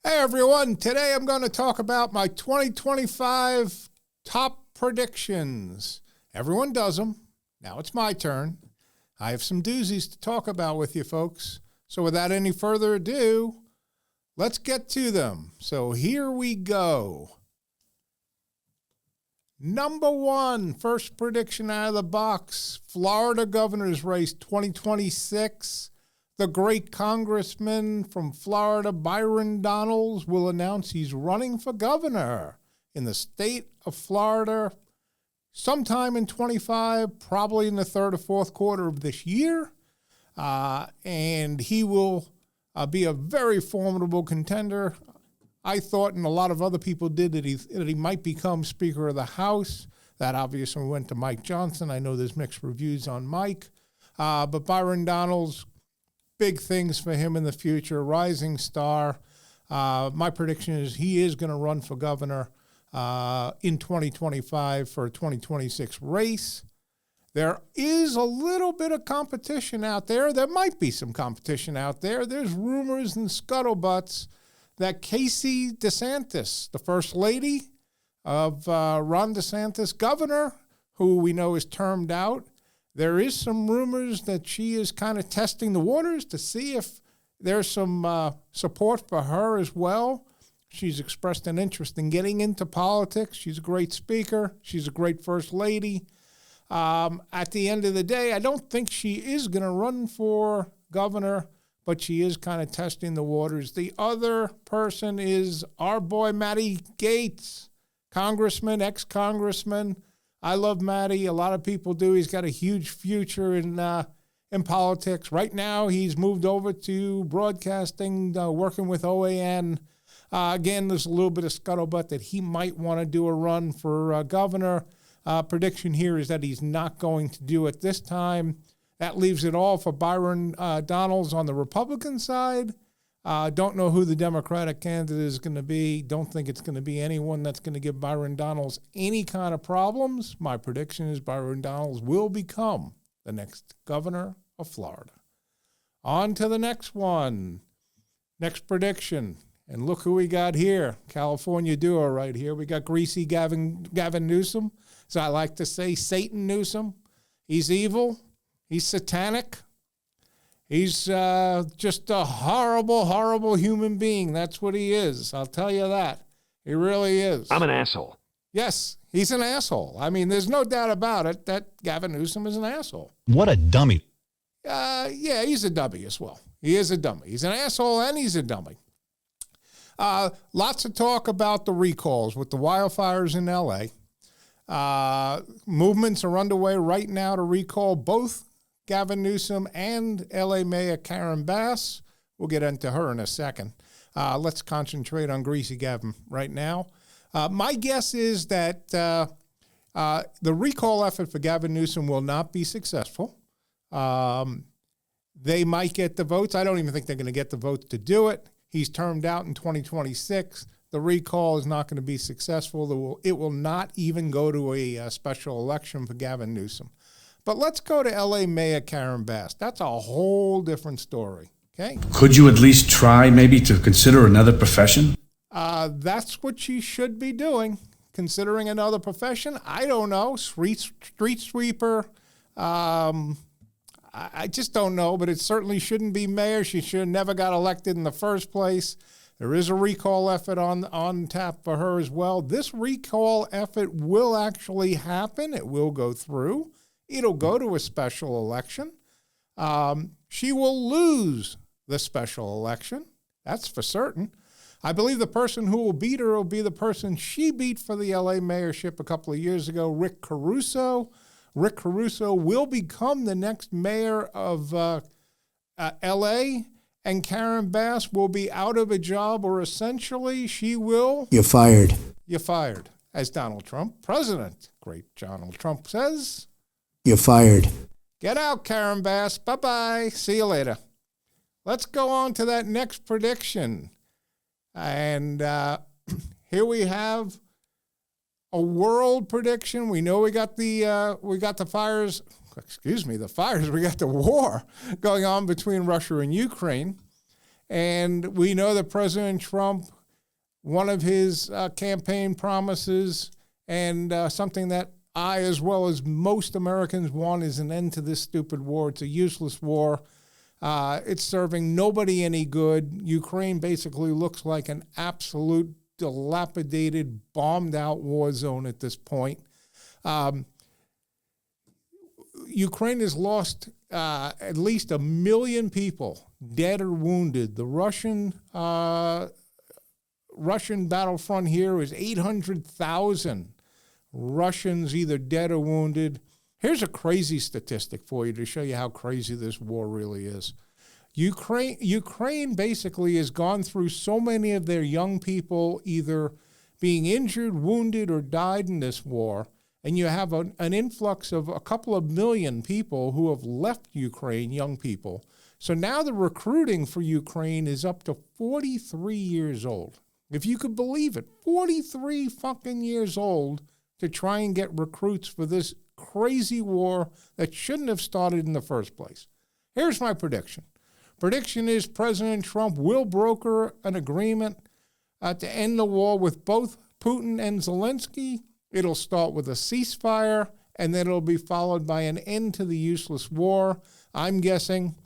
Hey everyone, today I'm going to talk about my 2025 top predictions. Everyone does them. Now it's my turn. I have some doozies to talk about with you folks. So without any further ado, let's get to them. So here we go. Number one, first prediction out of the box, Florida governor's race 2026. The great congressman from Florida, Byron Donalds, will announce he's running for governor in the state of Florida sometime in 25, probably in the third or fourth quarter of this year. And he will be a very formidable contender. I thought, and a lot of other people did, that he might become Speaker of the House. That obviously went to Mike Johnson. I know there's mixed reviews on Mike. But Byron Donalds, big things for him in the future, rising star. My prediction is he is going to run for governor in 2025 for a 2026 race. There is a little bit of competition out there. There might be some competition out there. There's rumors and scuttlebutts that Casey DeSantis, the first lady of Ron DeSantis, governor, who we know is termed out, there is some rumors that she is kind of testing the waters to see if there's some support for her as well. She's expressed an interest in getting into politics. She's a great speaker. She's a great first lady. At the end of the day, I don't think she is going to run for governor, but she is kind of testing the waters. The other person is our boy Matty Gaetz, congressman, ex-congressman. I love Matty. A lot of people do. He's got a huge future in politics. Right now, he's moved over to broadcasting, working with OAN. Again, there's a little bit of scuttlebutt that he might want to do a run for governor. Prediction here is that he's not going to do it this time. That leaves it all for Byron Donalds on the Republican side. Don't know who the Democratic candidate is going to be. Don't think it's going to be anyone that's going to give Byron Donalds any kind of problems. My prediction is Byron Donalds will become the next governor of Florida. On to the next one. Next prediction. And look who we got here. California duo right here. We got greasy Gavin Newsom. So I like to say Satan Newsom. He's evil. He's satanic. He's just a horrible, horrible human being. That's what he is. I'll tell you that. He really is. I'm an asshole. Yes, he's an asshole. I mean, there's no doubt about it that Gavin Newsom is an asshole. What a dummy. Yeah, he's a dummy as well. He is a dummy. He's an asshole and he's a dummy. Lots of talk about the recalls with the wildfires in L.A. Movements are underway right now to recall both Gavin Newsom and L.A. Mayor Karen Bass. We'll get into her in a second. Let's concentrate on Greasy Gavin right now. My guess is that the recall effort for Gavin Newsom will not be successful. They might get the votes. I don't even think they're going to get the votes to do it. He's termed out in 2026. The recall is not going to be successful. It will not even go to a special election for Gavin Newsom. But let's go to L.A. Mayor Karen Bass. That's a whole different story, okay? Could you at least try maybe to consider another profession? That's what she should be doing, considering another profession. I don't know, street sweeper. I just don't know, but it certainly shouldn't be mayor. She should have never got elected in the first place. There is a recall effort on tap for her as well. This recall effort will actually happen. It will go through. It'll go to a special election. She will lose the special election. That's for certain. I believe the person who will beat her will be the person she beat for the L.A. mayorship a couple of years ago, Rick Caruso. Rick Caruso will become the next mayor of L.A., and Karen Bass will be out of a job, or essentially she will... You're fired. You're fired. As Donald Trump, President, great Donald Trump says... You're fired. Get out, Karen Bass. Bye-bye. See you later. Let's go on to that next prediction. And here we have a world prediction. We know we got the fires. The fires. We got the war going on between Russia and Ukraine. And we know that President Trump one of his campaign promises, and something that I, as well as most Americans, want is an end to this stupid war. It's a useless war. It's serving nobody any good. Ukraine basically looks like an absolute dilapidated, bombed-out war zone at this point. Ukraine has lost at least 1 million people, dead or wounded. The Russian battlefront here is 800,000 Russians either dead or wounded. Here's a crazy statistic for you to show you how crazy this war really is. Ukraine basically has gone through so many of their young people either being injured, wounded, or died in this war, and you have an influx of a couple of million people who have left Ukraine, young people. So now the recruiting for Ukraine is up to 43 years old. If you could believe it, 43 fucking years old to try and get recruits for this crazy war that shouldn't have started in the first place. Here's my prediction. Prediction is President Trump will broker an agreement to end the war with both Putin and Zelensky. It'll start with a ceasefire, and then it'll be followed by an end to the useless war. I'm guessing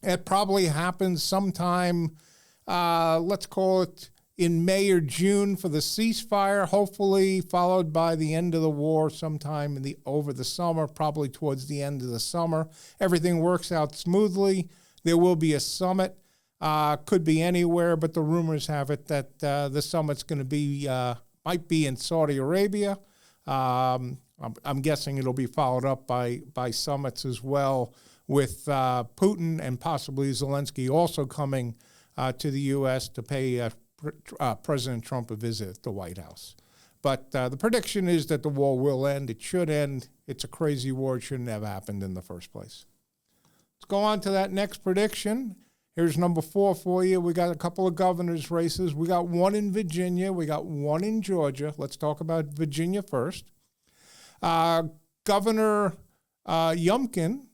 it probably happens sometime, let's call it in May or June for the ceasefire, hopefully followed by the end of the war sometime over the summer, probably towards the end of the summer. Everything works out smoothly. There will be a summit. Could be anywhere, but the rumors have it that the summit's going to be, might be in Saudi Arabia. I'm guessing it'll be followed up by summits as well with Putin and possibly Zelensky also coming to the U.S. to pay President Trump a visit at the White House. But the prediction is that the war will end. It should end. It's a crazy war. It shouldn't have happened in the first place. Let's go on to that next prediction. Here's number 4 for you. We got a couple of governor's races. We got one in Virginia. We got one in Georgia. Let's talk about Virginia first. Governor Youngkin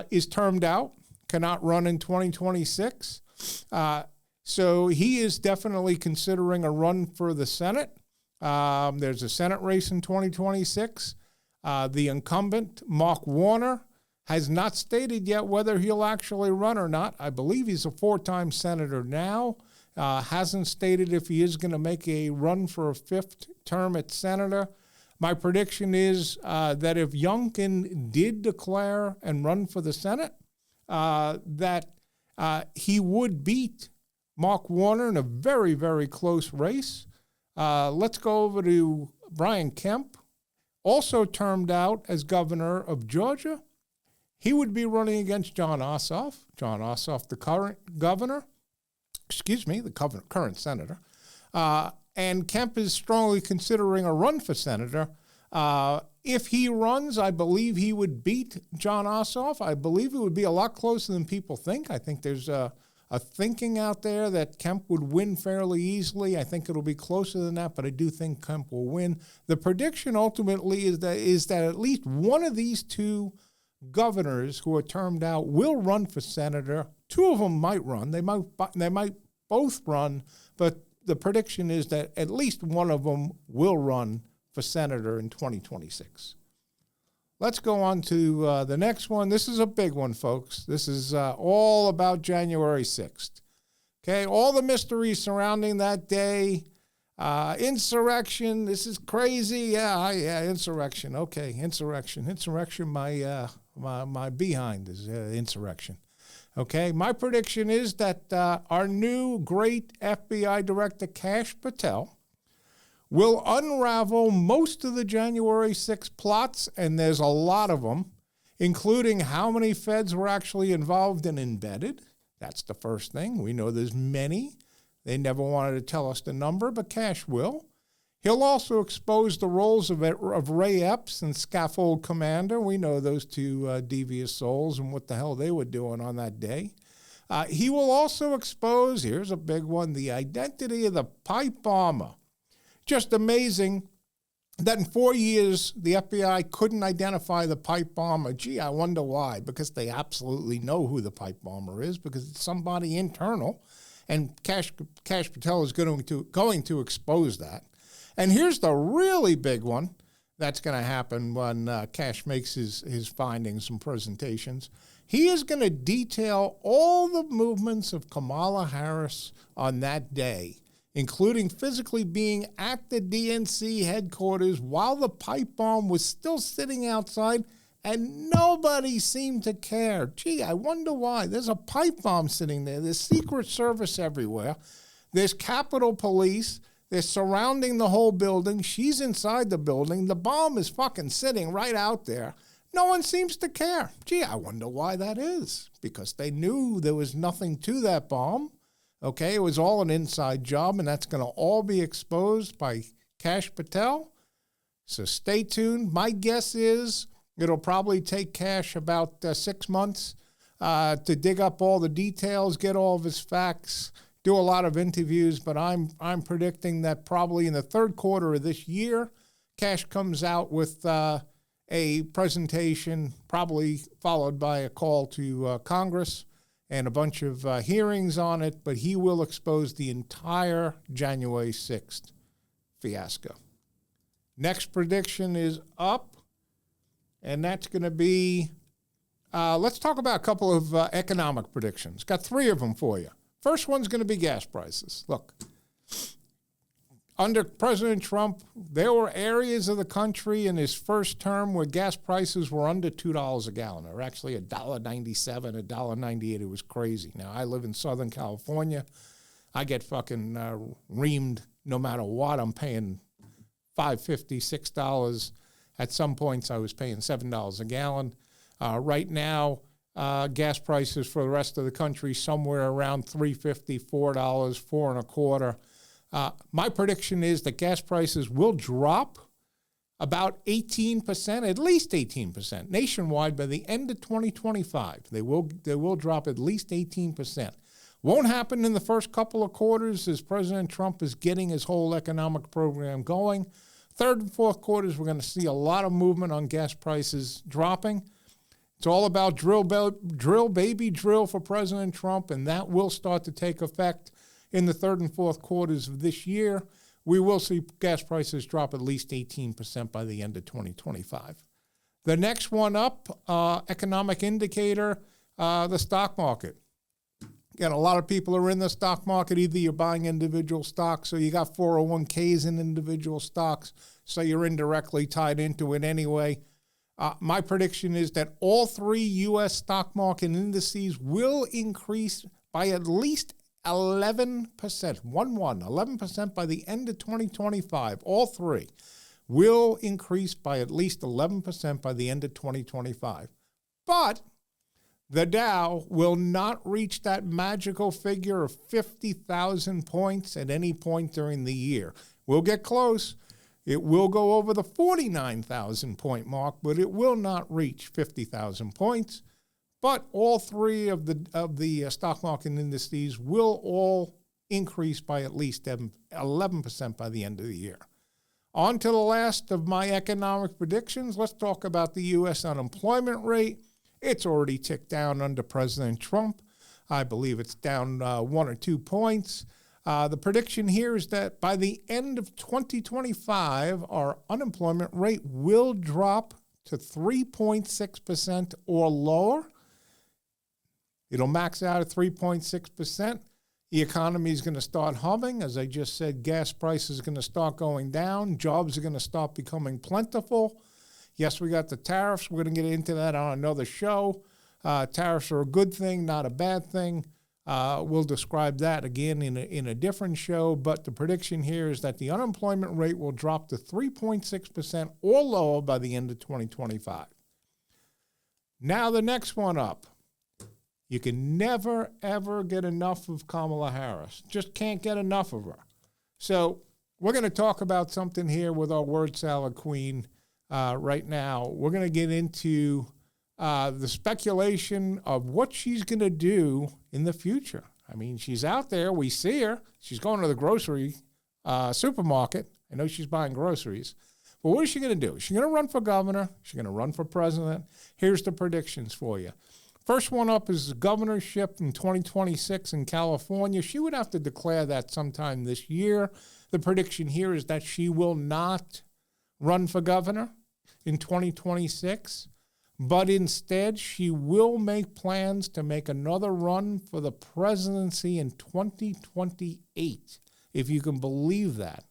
is termed out, cannot run in 2026. So he is definitely considering a run for the Senate. There's a Senate race in 2026. The incumbent, Mark Warner, has not stated yet whether he'll actually run or not. I believe he's a 4-time senator now. Hasn't stated if he is going to make a run for a 5th term at senator. My prediction is that if Youngkin did declare and run for the Senate, that he would beat Mark Warner in a very, very close race. Let's go over to Brian Kemp, also termed out as governor of Georgia. He would be running against Jon Ossoff. Jon Ossoff, the current governor, the current senator. And Kemp is strongly considering a run for senator. If he runs, I believe he would beat Jon Ossoff. I believe it would be a lot closer than people think. I think there's a thinking out there that Kemp would win fairly easily. I think it'll be closer than that, but I do think Kemp will win. The prediction ultimately is that at least one of these two governors who are termed out will run for senator. 2 of them might run. They might both run, but the prediction is that at least one of them will run for senator in 2026. Let's go on to the next one. This is a big one, folks. This is all about January 6th. Okay, all the mystery surrounding that day. Insurrection, this is crazy. Yeah, insurrection. Okay, insurrection. Insurrection, my behind is insurrection. Okay, my prediction is that our new great FBI director, Kash Patel, will unravel most of the January 6th plots, and there's a lot of them, including how many feds were actually involved and embedded. That's the first thing. We know there's many. They never wanted to tell us the number, but Kash will. He'll also expose the roles of Ray Epps and Scaffold Commander. We know those two devious souls and what the hell they were doing on that day. He will also expose, here's a big one, the identity of the pipe bomber. Just amazing that in 4 years, the FBI couldn't identify the pipe bomber. Gee, I wonder why. Because they absolutely know who the pipe bomber is, because it's somebody internal. And Kash Patel is going to expose that. And here's the really big one that's going to happen when Kash makes his findings and presentations. He is going to detail all the movements of Kamala Harris on that day, including physically being at the DNC headquarters while the pipe bomb was still sitting outside, and nobody seemed to care. Gee, I wonder why. There's a pipe bomb sitting there. There's Secret Service everywhere. There's Capitol Police. They're surrounding the whole building. She's inside the building. The bomb is fucking sitting right out there. No one seems to care. Gee, I wonder why that is. Because they knew there was nothing to that bomb. Okay, it was all an inside job, and that's going to all be exposed by Kash Patel. So stay tuned. My guess is it'll probably take Kash about 6 months to dig up all the details, get all of his facts, do a lot of interviews, but I'm predicting that probably in the third quarter of this year, Kash comes out with a presentation, probably followed by a call to Congress and a bunch of hearings on it, but he will expose the entire January 6th fiasco. Next prediction is up, and that's going to be, let's talk about a couple of economic predictions. Got 3 of them for you. First one's going to be gas prices. Look, under President Trump, there were areas of the country in his first term where gas prices were under $2 a gallon, or actually $1.97, $1.98. It was crazy. Now, I live in Southern California. I get fucking reamed no matter what. I'm paying $5.50, $6. At some points, I was paying $7 a gallon. Right now, gas prices for the rest of the country somewhere around $3.50, $4, $4.25. My prediction is that gas prices will drop about 18%, at least 18% nationwide by the end of 2025. They will drop at least 18%. Won't happen in the first couple of quarters as President Trump is getting his whole economic program going. Third and fourth quarters, we're going to see a lot of movement on gas prices dropping. It's all about drill, baby, drill for President Trump, and that will start to take effect in the third and fourth quarters of this year. We will see gas prices drop at least 18% by the end of 2025. The next one up, economic indicator, the stock market. Again, a lot of people are in the stock market. Either you're buying individual stocks or you got 401ks in individual stocks, so you're indirectly tied into it anyway. My prediction is that all 3 U.S. stock market indices will increase by at least 11%, 11% by the end of 2025. All 3 will increase by at least 11% by the end of 2025. But the Dow will not reach that magical figure of 50,000 points at any point during the year. We'll get close. It will go over the 49,000 point mark, but it will not reach 50,000 points. But all 3 of the stock market indices will all increase by at least 11% by the end of the year. On to the last of my economic predictions. Let's talk about the U.S. unemployment rate. It's already ticked down under President Trump. I believe it's down 1 or 2 points. The prediction here is that by the end of 2025, our unemployment rate will drop to 3.6% or lower. It'll max out at 3.6%. The economy is going to start humming. As I just said, gas prices are going to start going down. Jobs are going to start becoming plentiful. Yes, we got the tariffs. We're going to get into that on another show. Tariffs are a good thing, not a bad thing. We'll describe that again in a different show. But the prediction here is that the unemployment rate will drop to 3.6% or lower by the end of 2025. Now the next one up. You can never, ever get enough of Kamala Harris. Just can't get enough of her. So we're going to talk about something here with our word salad queen right now. We're going to get into the speculation of what she's going to do in the future. I mean, she's out there. We see her. She's going to the grocery supermarket. I know she's buying groceries. But what is she going to do? Is she going to run for governor? Is she going to run for president? Here's the predictions for you. First one up is the governorship in 2026 in California. She would have to declare that sometime this year. The prediction here is that she will not run for governor in 2026, but instead she will make plans to make another run for the presidency in 2028, if you can believe that.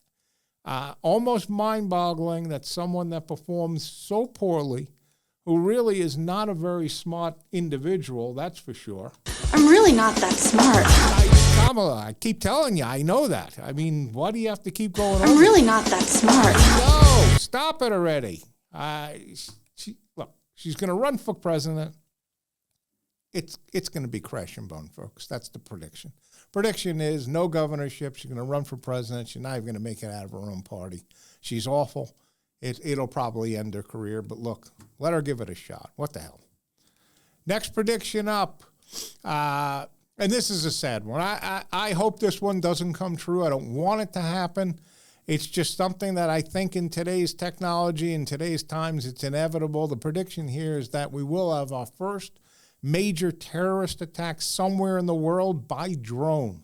Almost mind-boggling that someone that performs so poorly, who really is not a very smart individual, that's for sure. I'm really not that smart. Kamala, I keep telling you, I know that. I mean, why do you have to keep going on? I'm really not that smart. No, stop it already. Look, she's going to run for president. It's going to be crash and burn, folks. That's the prediction. Prediction is no governorship. She's going to run for president. She's not even going to make it out of her own party. She's awful. It'll probably end her career, but look, let her give it a shot. What the hell? Next prediction up, and this is a sad one. I hope this one doesn't come true. I don't want it to happen. It's just something that I think in today's technology, in today's times, it's inevitable. The prediction here is that we will have our first major terrorist attack somewhere in the world by drone.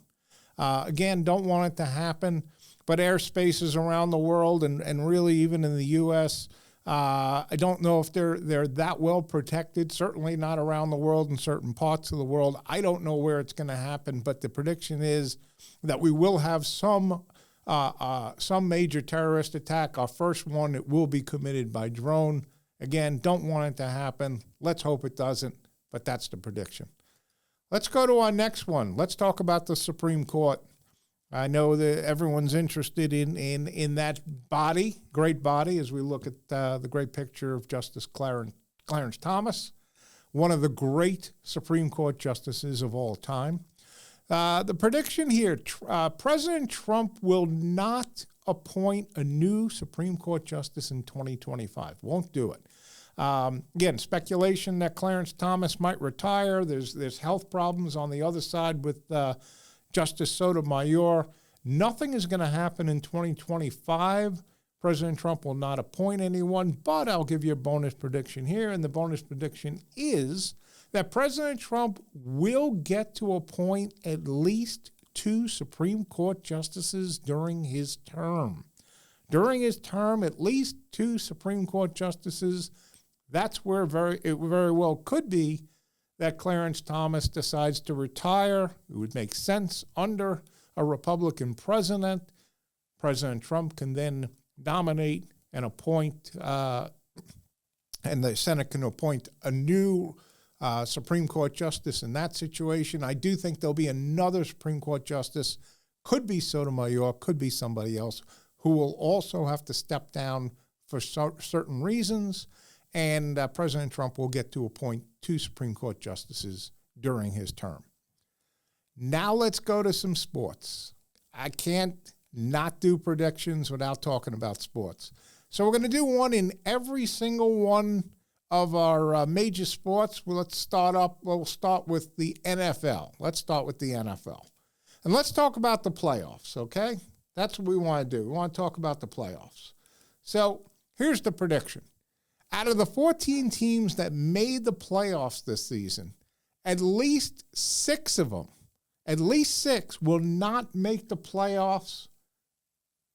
Again, don't want it to happen. But airspaces around the world and really even in the U.S., I don't know if they're that well protected, certainly not around the world in certain parts of the world. I don't know where it's going to happen, but the prediction is that we will have some major terrorist attack. Our first one, it will be committed by drone. Again, don't want it to happen. Let's hope it doesn't, but that's the prediction. Let's go to our next one. Let's talk about the Supreme Court. I know that everyone's interested in that body, great body, as we look at the great picture of Justice Clarence Thomas, one of the great Supreme Court justices of all time. The prediction here, President Trump will not appoint a new Supreme Court justice in 2025. Won't do it. Again, speculation that Clarence Thomas might retire. There's health problems on the other side with Justice Sotomayor. Nothing is going to happen in 2025. President Trump will not appoint anyone, but I'll give you a bonus prediction here, and the bonus prediction is that President Trump will get to appoint at least 2 Supreme Court justices during his term. During his term, at least 2 Supreme Court justices. That's where it very well could be that Clarence Thomas decides to retire. It would make sense under a Republican president. President Trump can then nominate and appoint, and the Senate can appoint a new Supreme Court justice in that situation. I do think there'll be another Supreme Court justice, could be Sotomayor, could be somebody else, who will also have to step down for certain reasons. And President Trump will get to appoint 2 Supreme Court justices during his term. Now let's go to some sports. I can't not do predictions without talking about sports. So we're going to do one in every single one of our major sports. We'll start with the NFL. Let's start with the NFL. And let's talk about the playoffs, okay? That's what we want to do. We want to talk about the playoffs. So here's the prediction. Out of the 14 teams that made the playoffs this season, at least 6 of them, at least 6 will not make the playoffs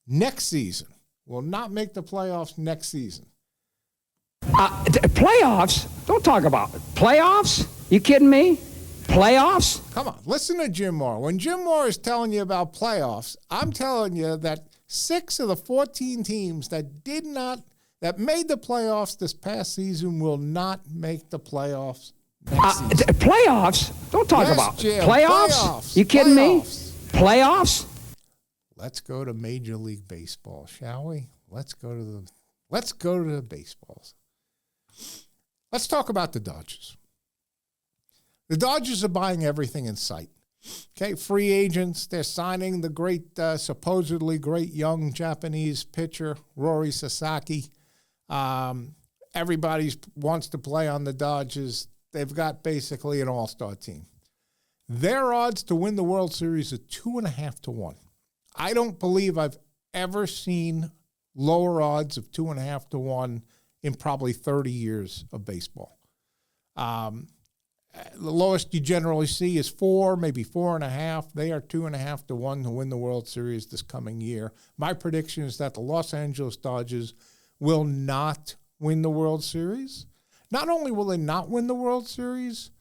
next season. Will not make the playoffs next season. Playoffs? Don't talk about it. Playoffs? You kidding me? Playoffs? Come on, listen to Jim Moore. When Jim Moore is telling you about playoffs, I'm telling you that 6 of the 14 teams that made the playoffs this past season will not make the playoffs next season. Playoffs? Don't talk about it. Jim, playoffs? You kidding me? Playoffs? Let's go to Major League Baseball, shall we? Let's go to the baseballs. Let's talk about the Dodgers. The Dodgers are buying everything in sight. Okay, free agents, they're signing the great, supposedly great young Japanese pitcher, Rory Sasaki. Everybody wants to play on the Dodgers. They've got basically an all-star team. Their odds to win the World Series are 2.5 to 1. I don't believe I've ever seen lower odds of 2.5 to 1 in probably 30 years of baseball. The lowest you generally see is 4, maybe 4.5. They are 2.5 to 1 to win the World Series this coming year. My prediction is that the Los Angeles Dodgers will not win the World Series. Not only will they not win the World Series,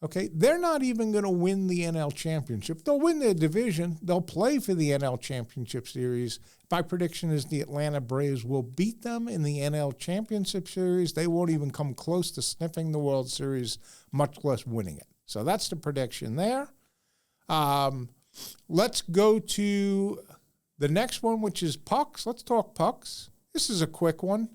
okay, they're not even going to win the NL Championship. They'll win their division. They'll play for the NL Championship Series. My prediction is the Atlanta Braves will beat them in the NL Championship Series. They won't even come close to sniffing the World Series, much less winning it. So that's the prediction there. Let's go to the next one, which is pucks. Let's talk pucks. This is a quick one.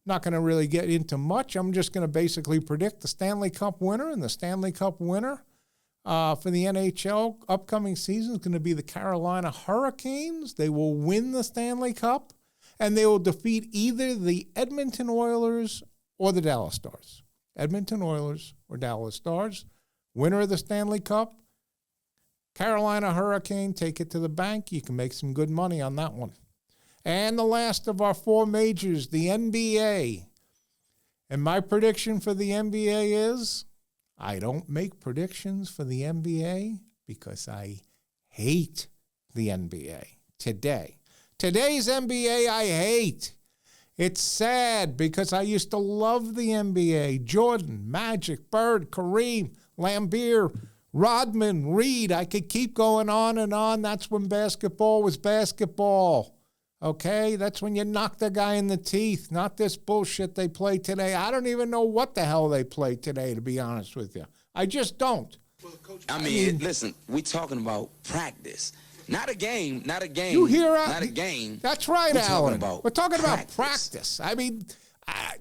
Not going to really get into much. I'm just going to basically predict the Stanley Cup winner, and the Stanley Cup winner for the NHL upcoming season is going to be the Carolina Hurricanes. They will win the Stanley Cup, and they will defeat either the Edmonton Oilers or the Dallas Stars. Edmonton Oilers or Dallas Stars. Winner of the Stanley Cup, Carolina Hurricane, take it to the bank. You can make some good money on that one. And the last of our 4 majors, the NBA. And my prediction for the NBA is, I don't make predictions for the NBA because I hate the NBA today. Today's NBA I hate. It's sad because I used to love the NBA. Jordan, Magic, Bird, Kareem, Lambeer, Rodman, Reed. I could keep going on and on. That's when basketball was basketball. Okay, that's when you knock the guy in the teeth, not this bullshit they play today. I don't even know what the hell they play today, to be honest with you. I just don't. Well, Coach, I mean, listen, we talking about practice. Not a game, not a game. You hear not a game. That's right, Alan. We're talking about practice. I mean,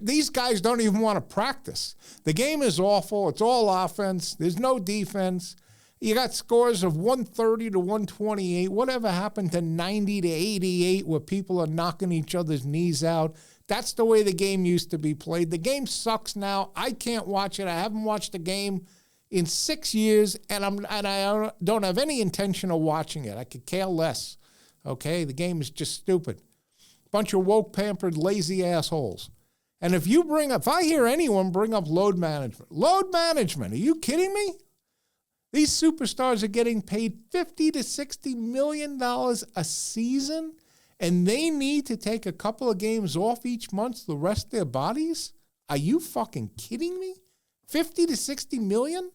these guys don't even want to practice. The game is awful. It's all offense. There's no defense. You got scores of 130 to 128. Whatever happened to 90 to 88 where people are knocking each other's knees out? That's the way the game used to be played. The game sucks now. I can't watch it. I haven't watched the game in 6 years, and I don't have any intention of watching it. I could care less. Okay? The game is just stupid. Bunch of woke, pampered, lazy assholes. And if I hear anyone bring up load management, are you kidding me? These superstars are getting paid $50 to $60 million a season, and they need to take a couple of games off each month to rest their bodies? Are you fucking kidding me? $50 to $60 million?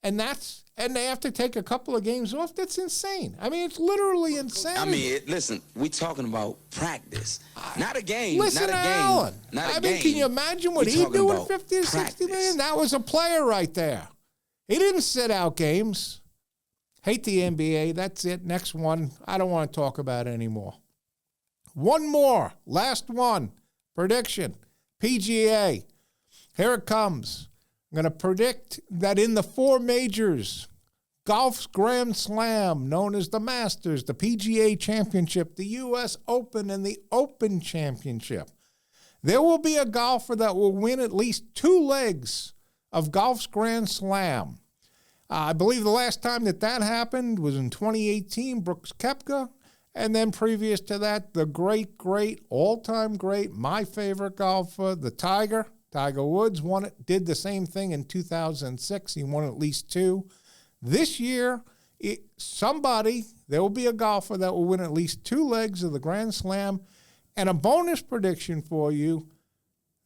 And they have to take a couple of games off? That's insane. I mean, it's literally insane. I mean, listen, we talking about practice. Not a game. Listen, not a Alan. game. Not a game. Can you imagine what he'd do with $50 to $60 million? That was a player right there. He didn't sit out games. Hate the NBA. That's it. Next one. I don't want to talk about it anymore. One more. Last one. Prediction. PGA. Here it comes. I'm going to predict that in the 4 majors, golf's Grand Slam, known as the Masters, the PGA Championship, the U.S. Open, and the Open Championship, there will be a golfer that will win at least 2 legs of golf's Grand Slam. I believe the last time that happened was in 2018, Brooks Koepka. And then previous to that, the great, all-time great, my favorite golfer, the Tiger Woods, did the same thing in 2006. He won at least 2. This year, there will be a golfer that will win at least 2 legs of the Grand Slam. And a bonus prediction for you,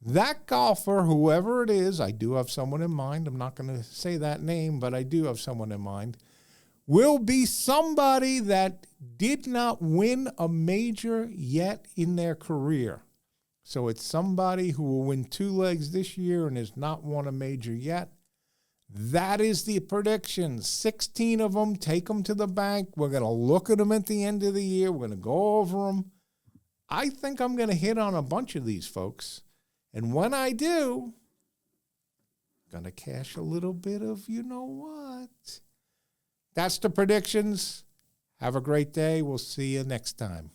that golfer, whoever it is, I do have someone in mind. I'm not going to say that name, but I do have someone in mind, will be somebody that did not win a major yet in their career. So it's somebody who will win 2 legs this year and has not won a major yet. That is the prediction. 16 of them. Take them to the bank. We're going to look at them at the end of the year. We're going to go over them. I think I'm going to hit on a bunch of these folks. And when I do, I'm going to cash a little bit of you know what. That's the predictions. Have a great day. We'll see you next time.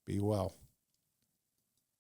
Be well.